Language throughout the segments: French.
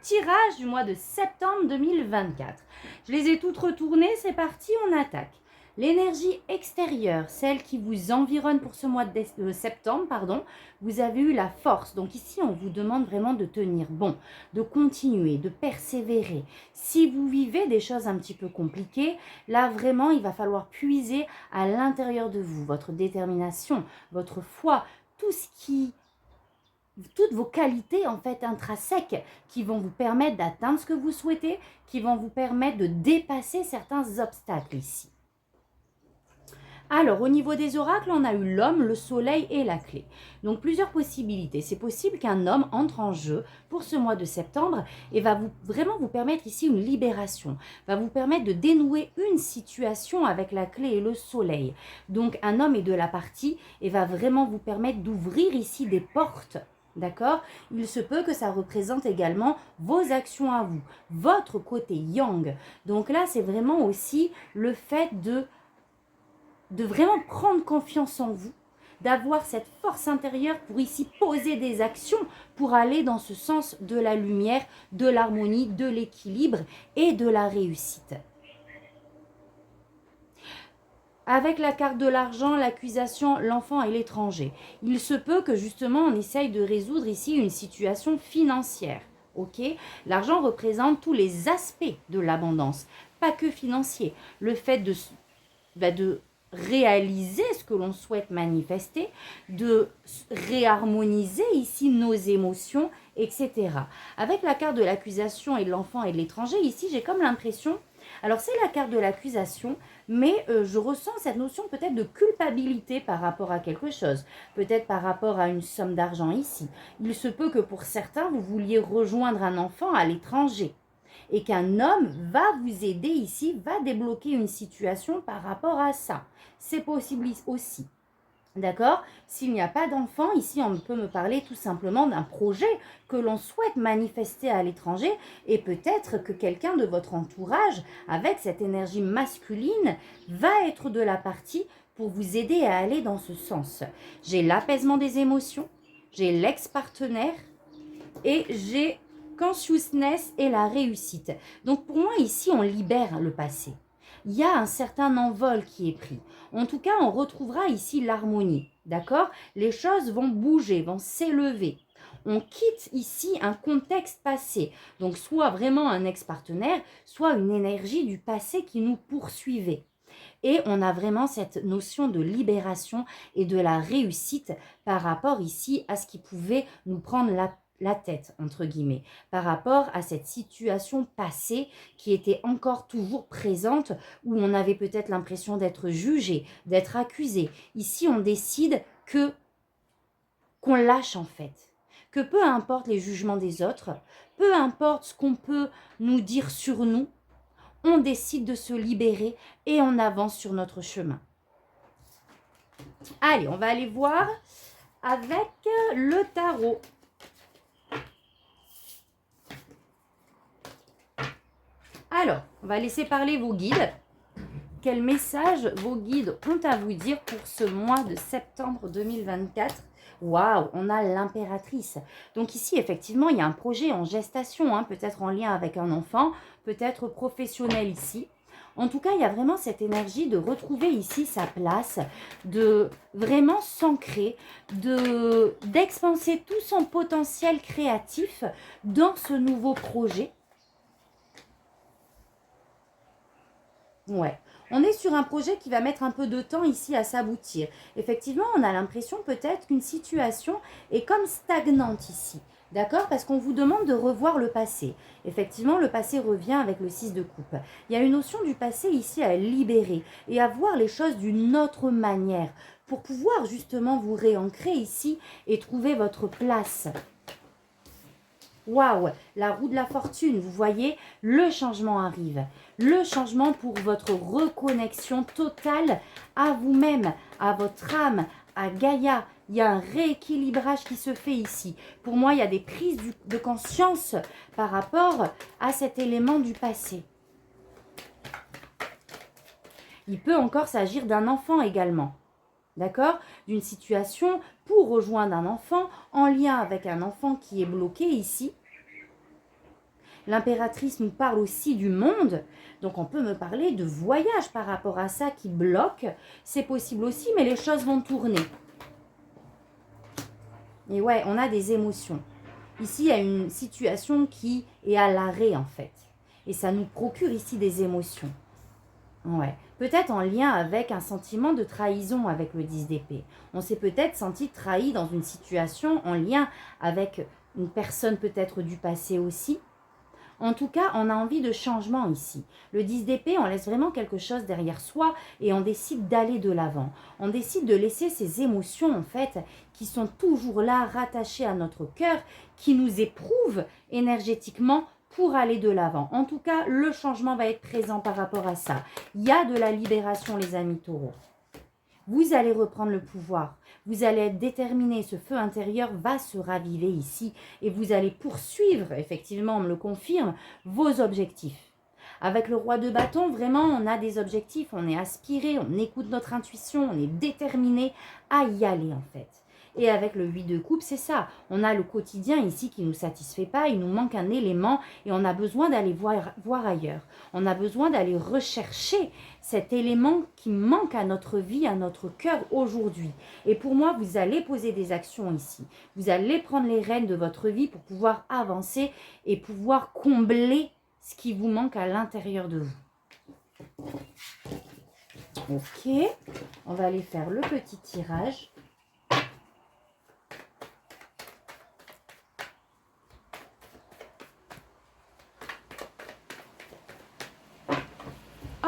tirage du mois de septembre 2024. Je les ai toutes retournées, c'est parti, on attaque. L'énergie extérieure, celle qui vous environne pour ce mois de septembre, vous avez eu la force. Donc ici, on vous demande vraiment de tenir bon, de continuer, de persévérer. Si vous vivez des choses un petit peu compliquées, là vraiment, il va falloir puiser à l'intérieur de vous, votre détermination, votre foi, toutes vos qualités en fait intrinsèques qui vont vous permettre d'atteindre ce que vous souhaitez, qui vont vous permettre de dépasser certains obstacles ici. Alors, au niveau des oracles, on a eu l'homme, le soleil et la clé. Donc, plusieurs possibilités. C'est possible qu'un homme entre en jeu pour ce mois de septembre et va vraiment vous permettre ici une libération, va vous permettre de dénouer une situation avec la clé et le soleil. Donc, un homme est de la partie et va vraiment vous permettre d'ouvrir ici des portes. D'accord? Il se peut que ça représente également vos actions à vous, votre côté yang. Donc là, c'est vraiment aussi le fait de vraiment prendre confiance en vous, d'avoir cette force intérieure pour ici poser des actions pour aller dans ce sens de la lumière, de l'harmonie, de l'équilibre et de la réussite. Avec la carte de l'argent, l'accusation, l'enfant et l'étranger, il se peut que justement on essaye de résoudre ici une situation financière. Ok, l'argent représente tous les aspects de l'abondance, pas que financier. Le fait de réaliser ce que l'on souhaite manifester, de réharmoniser ici nos émotions, etc. Avec la carte de l'accusation et de l'enfant et de l'étranger, ici j'ai comme l'impression, alors c'est la carte de l'accusation, mais je ressens cette notion peut-être de culpabilité par rapport à quelque chose, peut-être par rapport à une somme d'argent ici. Il se peut que pour certains, vous vouliez rejoindre un enfant à l'étranger et qu'un homme va vous aider ici, va débloquer une situation par rapport à ça. C'est possible aussi. D'accord? S'il n'y a pas d'enfant, ici on peut me parler tout simplement d'un projet que l'on souhaite manifester à l'étranger et peut-être que quelqu'un de votre entourage, avec cette énergie masculine, va être de la partie pour vous aider à aller dans ce sens. J'ai l'apaisement des émotions, j'ai l'ex-partenaire et j'ai consciousness et la réussite. Donc pour moi ici on libère le passé. Il y a un certain envol qui est pris. En tout cas on retrouvera ici l'harmonie. D'accord? Les choses vont bouger, vont s'élever. On quitte ici un contexte passé. Donc soit vraiment un ex-partenaire, soit une énergie du passé qui nous poursuivait. Et on a vraiment cette notion de libération et de la réussite par rapport ici à ce qui pouvait nous prendre la tête, entre guillemets, par rapport à cette situation passée qui était encore toujours présente, où on avait peut-être l'impression d'être jugé, d'être accusé. Ici, on décide qu'on lâche en fait, que peu importe les jugements des autres, peu importe ce qu'on peut nous dire sur nous, on décide de se libérer et on avance sur notre chemin. Allez, on va aller voir avec le tarot. Alors, on va laisser parler vos guides. Quel message vos guides ont à vous dire pour ce mois de septembre 2024 ? Waouh, on a l'impératrice. Donc ici, effectivement, il y a un projet en gestation, peut-être en lien avec un enfant, peut-être professionnel ici. En tout cas, il y a vraiment cette énergie de retrouver ici sa place, de vraiment s'ancrer, d'expanser tout son potentiel créatif dans ce nouveau projet. Ouais. On est sur un projet qui va mettre un peu de temps ici à s'aboutir. Effectivement, on a l'impression peut-être qu'une situation est comme stagnante ici. D'accord? Parce qu'on vous demande de revoir le passé. Effectivement, le passé revient avec le 6 de coupe. Il y a une notion du passé ici à libérer et à voir les choses d'une autre manière pour pouvoir justement vous réancrer ici et trouver votre place. Waouh, la roue de la fortune, vous voyez, le changement arrive. Le changement pour votre reconnexion totale à vous-même, à votre âme, à Gaïa. Il y a un rééquilibrage qui se fait ici. Pour moi, il y a des prises de conscience par rapport à cet élément du passé. Il peut encore s'agir d'un enfant également. D'accord? D'une situation pour rejoindre un enfant en lien avec un enfant qui est bloqué ici. l'impératrice nous parle aussi du monde. Donc, on peut me parler de voyage par rapport à ça qui bloque. C'est possible aussi, mais les choses vont tourner. Et ouais, on a des émotions. Ici, il y a une situation qui est à l'arrêt, en fait. Et ça nous procure ici des émotions. Ouais. Peut-être en lien avec un sentiment de trahison avec le 10 d'épée. On s'est peut-être senti trahi dans une situation en lien avec une personne peut-être du passé aussi. En tout cas, on a envie de changement ici. Le 10 d'épée, on laisse vraiment quelque chose derrière soi et on décide d'aller de l'avant. On décide de laisser ces émotions, en fait, qui sont toujours là, rattachées à notre cœur, qui nous éprouvent énergétiquement pour aller de l'avant. En tout cas, le changement va être présent par rapport à ça. Il y a de la libération, les amis taureaux. Vous allez reprendre le pouvoir. Vous allez être déterminé. Ce feu intérieur va se raviver ici. Et vous allez poursuivre, effectivement, on me le confirme, vos objectifs. Avec le roi de bâton, vraiment, on a des objectifs. On est aspiré, on écoute notre intuition, on est déterminé à y aller, en fait. Et avec le 8 de coupe, c'est ça. On a le quotidien ici qui ne nous satisfait pas. Il nous manque un élément et on a besoin d'aller voir ailleurs. On a besoin d'aller rechercher cet élément qui manque à notre vie, à notre cœur aujourd'hui. Et pour moi, vous allez poser des actions ici. Vous allez prendre les rênes de votre vie pour pouvoir avancer et pouvoir combler ce qui vous manque à l'intérieur de vous. Ok, on va aller faire le petit tirage.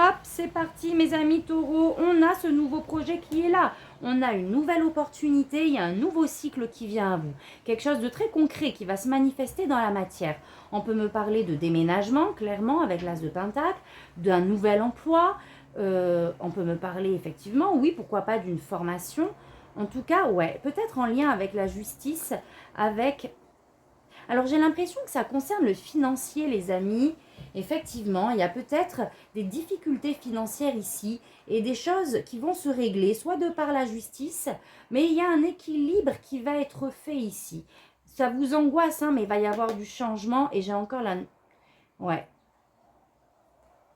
Hop, c'est parti mes amis taureaux, on a ce nouveau projet qui est là. On a une nouvelle opportunité, il y a un nouveau cycle qui vient à vous. Quelque chose de très concret qui va se manifester dans la matière. On peut me parler de déménagement, clairement, avec l'As de Pentacle, d'un nouvel emploi. On peut me parler effectivement, oui, pourquoi pas d'une formation. En tout cas, ouais, peut-être en lien avec la justice, avec... Alors j'ai l'impression que ça concerne le financier, les amis. Effectivement, il y a peut-être des difficultés financières ici et des choses qui vont se régler, soit de par la justice, mais il y a un équilibre qui va être fait ici. Ça vous angoisse, hein, mais il va y avoir du changement et j'ai encore la... Ouais.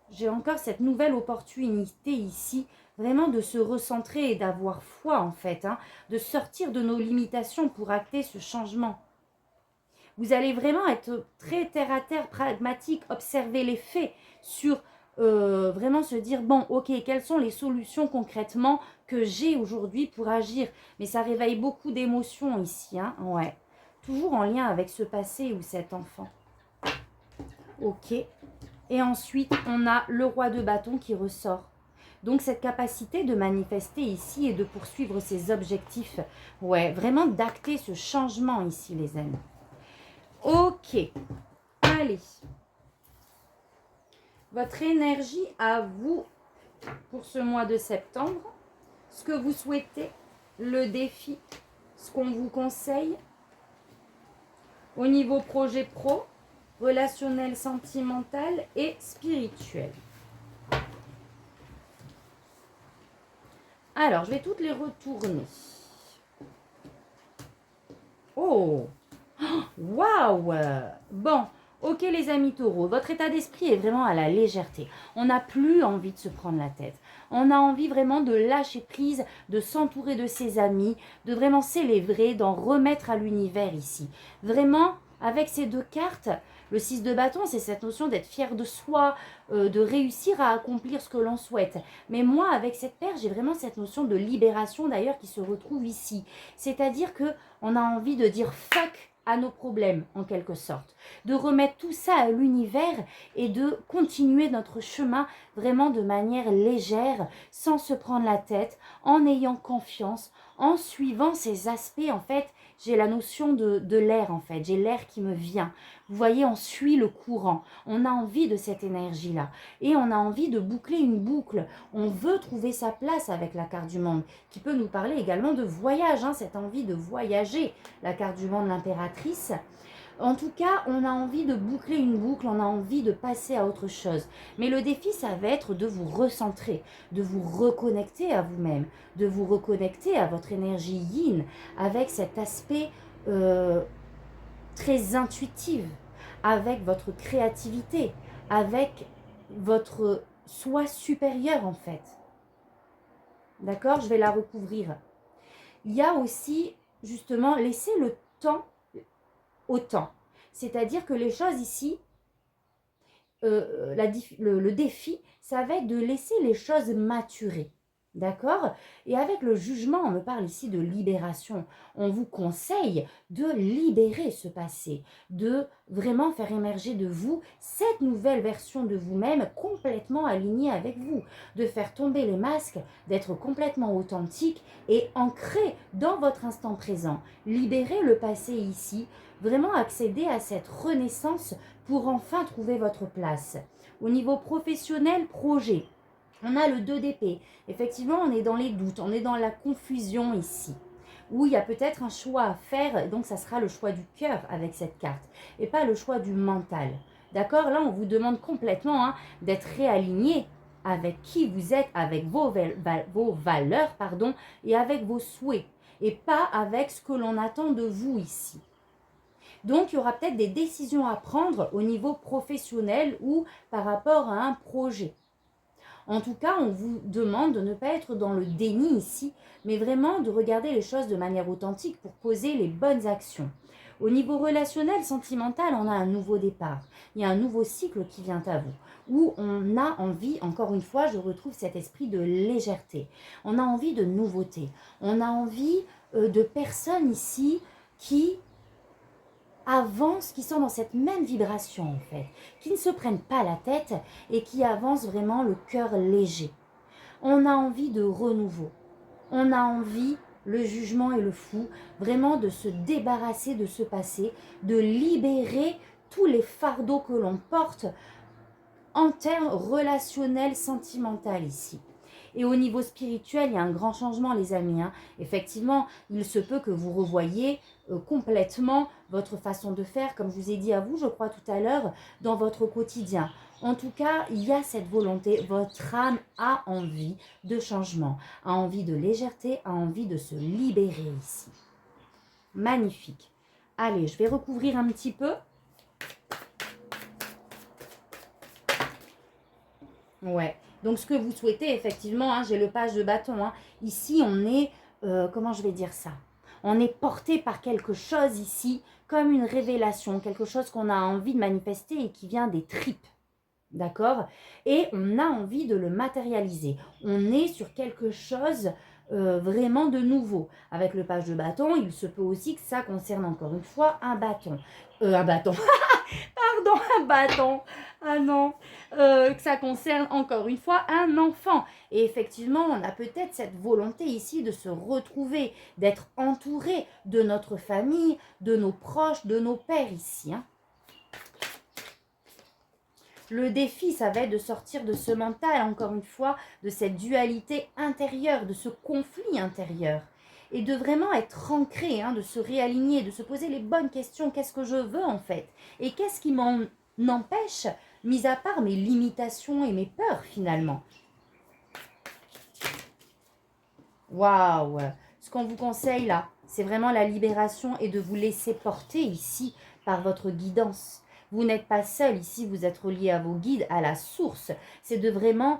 J'ai encore cette nouvelle opportunité ici, vraiment de se recentrer et d'avoir foi en fait, hein, de sortir de nos limitations pour acter ce changement. Vous allez vraiment être très terre-à-terre, pragmatique, observer les faits sur vraiment se dire, bon, ok, quelles sont les solutions concrètement que j'ai aujourd'hui pour agir. Mais ça réveille beaucoup d'émotions ici, hein, ouais. Toujours en lien avec ce passé ou cet enfant. Ok. Et ensuite, on a le roi de bâton qui ressort. Donc, cette capacité de manifester ici et de poursuivre ses objectifs. Ouais, vraiment d'acter ce changement ici, les amis. Ok, allez. Votre énergie à vous pour ce mois de septembre. Ce que vous souhaitez, le défi, ce qu'on vous conseille. Au niveau projet pro, relationnel, sentimental et spirituel. Alors, je vais toutes les retourner. Oh! Waouh! Bon, ok les amis taureaux, votre état d'esprit est vraiment à la légèreté. On n'a plus envie de se prendre la tête. On a envie vraiment de lâcher prise, de s'entourer de ses amis, de vraiment célébrer, d'en remettre à l'univers ici. Vraiment, avec ces deux cartes, le 6 de bâton, c'est cette notion d'être fier de soi, de réussir à accomplir ce que l'on souhaite. Mais moi, avec cette paire, j'ai vraiment cette notion de libération d'ailleurs qui se retrouve ici. C'est-à-dire que on a envie de dire fuck à nos problèmes, en quelque sorte. De remettre tout ça à l'univers et de continuer notre chemin vraiment de manière légère, sans se prendre la tête, en ayant confiance, en suivant ces aspects. En fait, j'ai la notion de l'air, en fait. J'ai l'air qui me vient. Vous voyez, on suit le courant. On a envie de cette énergie-là. Et on a envie de boucler une boucle. On veut trouver sa place avec la carte du monde, qui peut nous parler également de voyage, hein, cette envie de voyager, la carte du monde, l'impératrice. En tout cas, on a envie de boucler une boucle, on a envie de passer à autre chose. Mais le défi, ça va être de vous recentrer, de vous reconnecter à vous-même, de vous reconnecter à votre énergie yin, avec cet aspect très intuitif, avec votre créativité, avec votre soi supérieur en fait. D'accord? Je vais la recouvrir. Il y a aussi justement laisser le temps au temps. C'est-à-dire que les choses ici, le défi, ça va être de laisser les choses maturer. D'accord? Et avec le jugement, on me parle ici de libération. On vous conseille de libérer ce passé, de vraiment faire émerger de vous cette nouvelle version de vous-même complètement alignée avec vous, de faire tomber les masques, d'être complètement authentique et ancré dans votre instant présent. Libérer le passé ici, vraiment accéder à cette renaissance pour enfin trouver votre place. Au niveau professionnel, projet. On a le 2 d'épée. Effectivement, on est dans les doutes, on est dans la confusion ici. Où il y a peut-être un choix à faire, donc ça sera le choix du cœur avec cette carte, et pas le choix du mental. D'accord? Là, on vous demande complètement d'être réaligné avec qui vous êtes, avec vos valeurs, pardon, et avec vos souhaits, et pas avec ce que l'on attend de vous ici. Donc, il y aura peut-être des décisions à prendre au niveau professionnel ou par rapport à un projet. En tout cas, on vous demande de ne pas être dans le déni ici, mais vraiment de regarder les choses de manière authentique pour poser les bonnes actions. Au niveau relationnel, sentimental, on a un nouveau départ. Il y a un nouveau cycle qui vient à vous, où on a envie, encore une fois, je retrouve cet esprit de légèreté. On a envie de nouveauté. On a envie de personnes ici qui avancent, qui sont dans cette même vibration en fait, qui ne se prennent pas la tête et qui avancent vraiment le cœur léger. On a envie de renouveau, on a envie, le jugement et le fou, vraiment de se débarrasser de ce passé, de libérer tous les fardeaux que l'on porte en termes relationnels, sentimentaux ici. Et au niveau spirituel, il y a un grand changement, les amis. Effectivement, il se peut que vous revoyiez complètement votre façon de faire, comme je vous ai dit à vous, je crois tout à l'heure, dans votre quotidien. En tout cas, il y a cette volonté, votre âme a envie de changement, a envie de légèreté, a envie de se libérer ici. Magnifique. Allez, je vais recouvrir un petit peu. Ouais. Donc, ce que vous souhaitez, effectivement, j'ai le page de bâton. Ici, on est, comment je vais dire ça? On est porté par quelque chose ici, comme une révélation, quelque chose qu'on a envie de manifester et qui vient des tripes. D'accord? Et on a envie de le matérialiser. On est sur quelque chose vraiment de nouveau. Avec le page de bâton, il se peut aussi que ça concerne encore une fois un bâton. Un bâton. Pardon, un bâton. Ah non. Que ça concerne encore une fois un enfant. Et effectivement, on a peut-être cette volonté ici de se retrouver, d'être entouré de notre famille, de nos proches, de nos pères ici. Le défi, ça va être de sortir de ce mental, encore une fois, de cette dualité intérieure, de ce conflit intérieur. Et de vraiment être ancré, de se réaligner, de se poser les bonnes questions. Qu'est-ce que je veux en fait? Et qu'est-ce qui m'en empêche, mis à part mes limitations et mes peurs finalement? Waouh! Ce qu'on vous conseille là, c'est vraiment la libération et de vous laisser porter ici par votre guidance. Vous n'êtes pas seul ici, vous êtes relié à vos guides, à la source. C'est de vraiment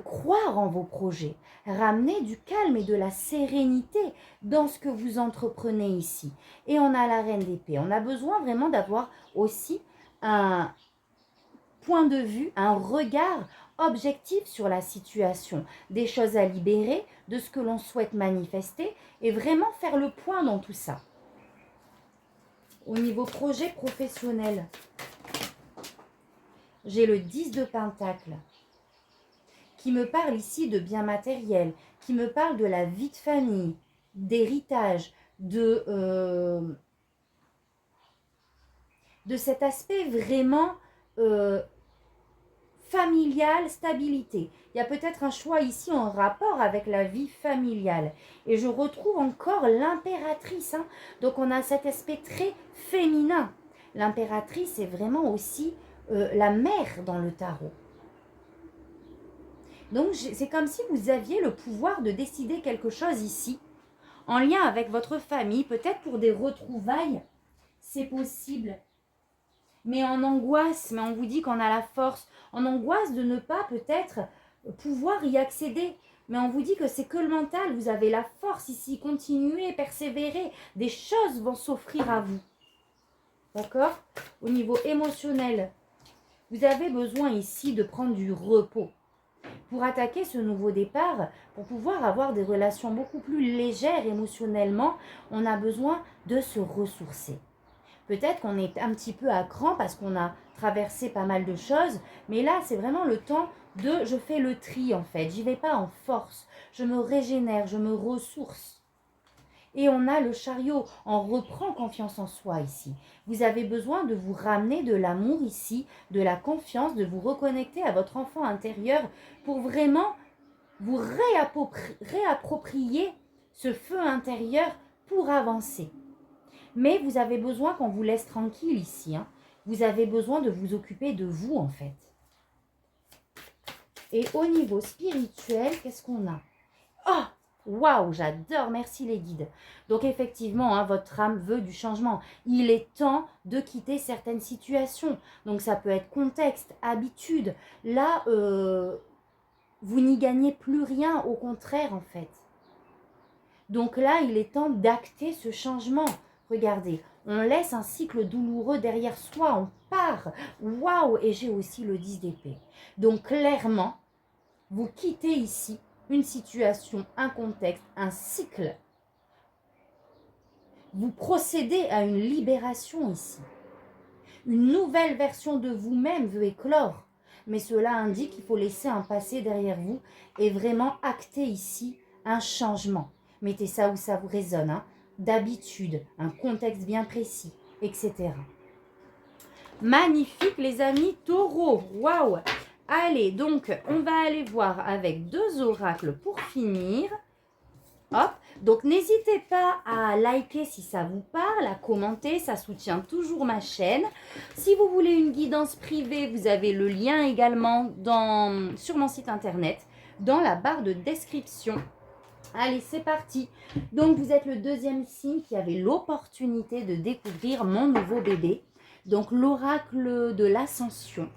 croire en vos projets, ramener du calme et de la sérénité dans ce que vous entreprenez ici. Et on a la reine d'épée. On a besoin vraiment d'avoir aussi un point de vue, un regard objectif sur la situation, des choses à libérer, de ce que l'on souhaite manifester et vraiment faire le point dans tout ça. Au niveau projet professionnel, j'ai le 10 de Pentacle qui me parle ici de biens matériels, qui me parle de la vie de famille, d'héritage, de cet aspect vraiment familial, stabilité. Il y a peut-être un choix ici en rapport avec la vie familiale. Et je retrouve encore l'impératrice. Donc on a cet aspect très féminin. L'impératrice est vraiment aussi la mère dans le tarot. Donc c'est comme si vous aviez le pouvoir de décider quelque chose ici, en lien avec votre famille, peut-être pour des retrouvailles, c'est possible. mais en angoisse, mais on vous dit qu'on a la force, en angoisse de ne pas peut-être pouvoir y accéder. Mais on vous dit que c'est que le mental, vous avez la force ici, continuez, persévérez, des choses vont s'offrir à vous. D'accord? Au niveau émotionnel, vous avez besoin ici de prendre du repos pour attaquer ce nouveau départ, pour pouvoir avoir des relations beaucoup plus légères émotionnellement. On a besoin de se ressourcer. Peut-être qu'on est un petit peu à cran parce qu'on a traversé pas mal de choses, mais là, c'est vraiment le temps de je fais le tri en fait. J'y vais pas en force, je me régénère, je me ressource. Et on a le chariot, on reprend confiance en soi ici. Vous avez besoin de vous ramener de l'amour ici, de la confiance, de vous reconnecter à votre enfant intérieur pour vraiment vous réapproprier ce feu intérieur pour avancer. Mais vous avez besoin qu'on vous laisse tranquille ici. Hein. Vous avez besoin de vous occuper de vous en fait. Et au niveau spirituel, qu'est-ce qu'on a? Oh! Waouh, j'adore, merci les guides. Donc effectivement, hein, votre âme veut du changement. Il est temps de quitter certaines situations. Donc ça peut être contexte, habitude. Là, vous n'y gagnez plus rien, au contraire en fait. Donc là, il est temps d'acter ce changement. Regardez, on laisse un cycle douloureux derrière soi, on part. Waouh, et j'ai aussi le 10 d'épée. Donc clairement, vous quittez ici une situation, un contexte, un cycle. Vous procédez à une libération ici. Une nouvelle version de vous-même veut éclore. Mais cela indique qu'il faut laisser un passé derrière vous et vraiment acter ici un changement. Mettez ça où ça vous résonne, hein. D'habitude, un contexte bien précis, etc. Magnifique les amis taureaux, waouh! Allez, donc on va aller voir avec 2 oracles pour finir. Hop, donc n'hésitez pas à liker si ça vous parle, à commenter, ça soutient toujours ma chaîne. Si vous voulez une guidance privée, vous avez le lien également sur mon site internet, dans la barre de description. Allez, c'est parti. Donc, vous êtes le 2e signe qui avait l'opportunité de découvrir mon nouveau bébé. Donc, l'oracle de l'ascension.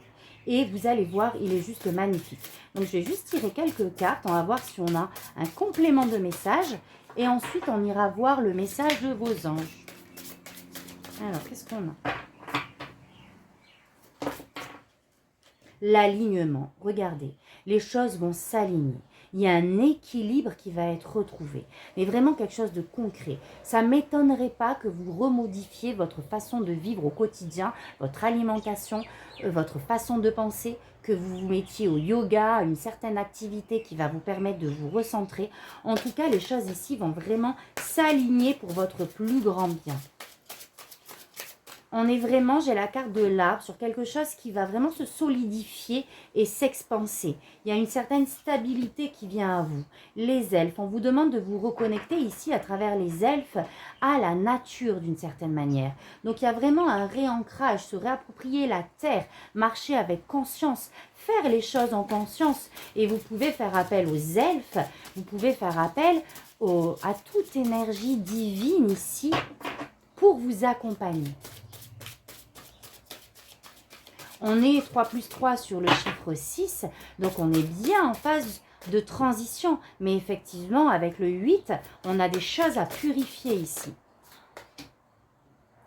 Et vous allez voir, il est juste magnifique. Donc, je vais juste tirer quelques cartes. On va voir si on a un complément de message. Et ensuite, on ira voir le message de vos anges. Alors, qu'est-ce qu'on a? L'alignement. Regardez, les choses vont s'aligner. Il y a un équilibre qui va être retrouvé, mais vraiment quelque chose de concret. Ça ne m'étonnerait pas que vous remodifiez votre façon de vivre au quotidien, votre alimentation, votre façon de penser, que vous vous mettiez au yoga, à une certaine activité qui va vous permettre de vous recentrer. En tout cas, les choses ici vont vraiment s'aligner pour votre plus grand bien. On est vraiment, j'ai la carte de l'arbre, sur quelque chose qui va vraiment se solidifier et s'expanser. Il y a une certaine stabilité qui vient à vous. Les elfes, on vous demande de vous reconnecter ici à travers les elfes à la nature d'une certaine manière. Donc il y a vraiment un réancrage, se réapproprier la terre, marcher avec conscience, faire les choses en conscience. Et vous pouvez faire appel aux elfes, vous pouvez faire appel à toute énergie divine ici pour vous accompagner. On est 3 plus 3 sur le chiffre 6, donc on est bien en phase de transition. Mais effectivement, avec le 8, on a des choses à purifier ici.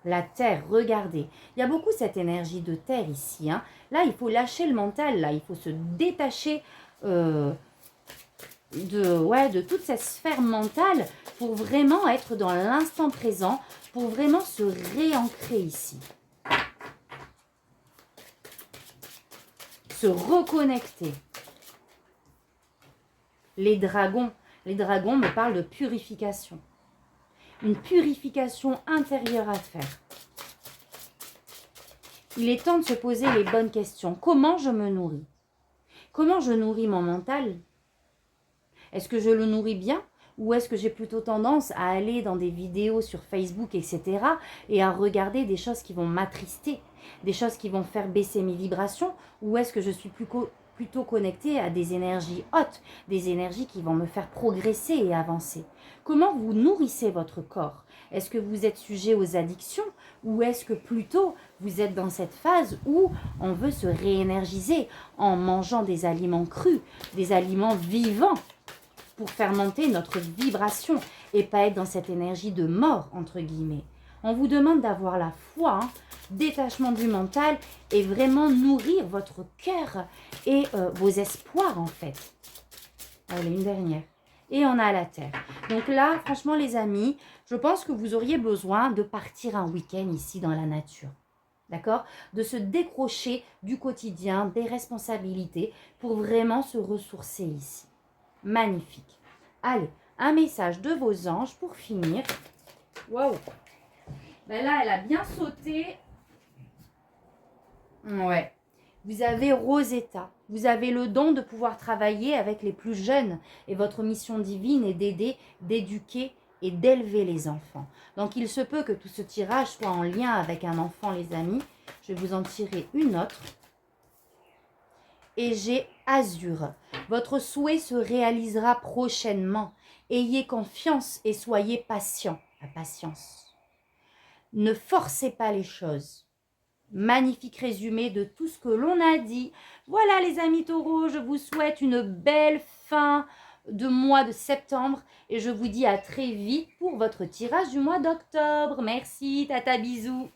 La terre, regardez. Il y a beaucoup cette énergie de terre ici. Hein. Là, il faut lâcher le mental, là. Il faut se détacher de toute cette sphère mentale pour vraiment être dans l'instant présent, pour vraiment se réancrer ici. Se reconnecter. Les dragons me parlent de purification. Une purification intérieure à faire. Il est temps de se poser les bonnes questions. Comment je me nourris? Comment je nourris mon mental? Est-ce que je le nourris bien? Ou est-ce que j'ai plutôt tendance à aller dans des vidéos sur Facebook, etc. et à regarder des choses qui vont m'attrister, des choses qui vont faire baisser mes vibrations? Ou est-ce que je suis plutôt connecté à des énergies hautes, des énergies qui vont me faire progresser et avancer. Comment vous nourrissez votre corps? Est-ce que vous êtes sujet aux addictions ou est-ce que plutôt vous êtes dans cette phase où on veut se réénergiser en mangeant des aliments crus, des aliments vivants pour faire monter notre vibration et pas être dans cette énergie de mort, entre guillemets. On vous demande d'avoir la foi, détachement du mental et vraiment nourrir votre cœur et vos espoirs en fait. Allez, une dernière. Et on a la terre. Donc là, franchement les amis, je pense que vous auriez besoin de partir un week-end ici dans la nature. D'accord? De se décrocher du quotidien, des responsabilités pour vraiment se ressourcer ici. Magnifique. Allez, un message de vos anges pour finir. Waouh! Ben là, elle a bien sauté. Ouais. Vous avez Rosetta. Vous avez le don de pouvoir travailler avec les plus jeunes. Et votre mission divine est d'aider, d'éduquer et d'élever les enfants. Donc, il se peut que tout ce tirage soit en lien avec un enfant, les amis. Je vais vous en tirer une autre. Et j'ai Azur. Votre souhait se réalisera prochainement. Ayez confiance et soyez patient. La patience. Ne forcez pas les choses. Magnifique résumé de tout ce que l'on a dit. Voilà les amis taureaux, je vous souhaite une belle fin de mois de septembre et je vous dis à très vite pour votre tirage du mois d'octobre. Merci, tata, bisous.